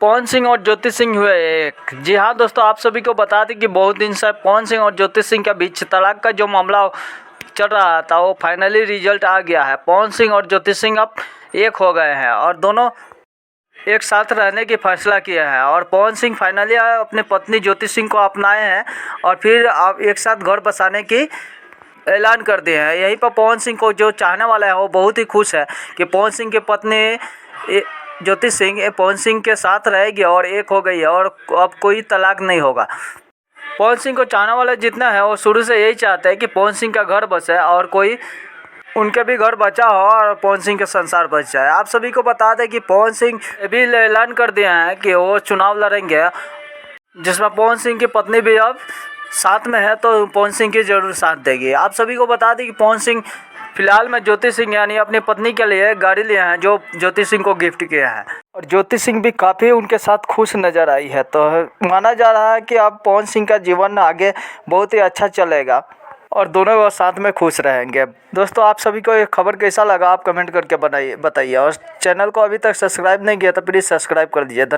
पवन सिंह और ज्योति सिंह हुए एक। जी हाँ दोस्तों, आप सभी को बता दें कि बहुत दिन से पवन सिंह और ज्योति सिंह के बीच तलाक का जो मामला चल रहा था वो फाइनली रिजल्ट आ गया है। पवन सिंह और ज्योति सिंह अब एक हो गए हैं और दोनों एक साथ रहने की फैसला किया है। और पवन सिंह फाइनली अपने पत्नी ज्योति सिंह को अपनाए हैं और फिर अब एक साथ घर बसाने की ऐलान कर दिए हैं। यहीं पर पवन सिंह को जो चाहने वाला है वो बहुत ही खुश है कि पवन सिंह की पत्नी ज्योति सिंह पवन सिंह के साथ रहेगी और एक हो गई है और अब कोई तलाक नहीं होगा। पवन सिंह को चाहने वाले जितना है वो शुरू से यही चाहते हैं कि पवन सिंह का घर बसे और कोई उनके भी घर बचा हो और पवन सिंह का संसार बच जाए। आप सभी को बता दें कि पवन सिंह भी ऐलान कर दिए हैं कि वो चुनाव लड़ेंगे, जिसमें पवन सिंह की पत्नी भी अब साथ में है तो पवन सिंह की जरूर साथ देगी। आप सभी को बता दें कि पवन सिंह फिलहाल में ज्योति सिंह यानी अपनी पत्नी के लिए गाड़ी लिए हैं जो ज्योति सिंह को गिफ्ट किया है और ज्योति सिंह भी काफ़ी उनके साथ खुश नज़र आई है। तो माना जा रहा है कि अब पवन सिंह का जीवन आगे बहुत ही अच्छा चलेगा और दोनों वो साथ में खुश रहेंगे। दोस्तों, आप सभी को ये खबर कैसा लगा आप कमेंट करके बताइए और चैनल को अभी तक सब्सक्राइब नहीं किया तो प्लीज़ सब्सक्राइब कर दीजिए। धन्यवाद।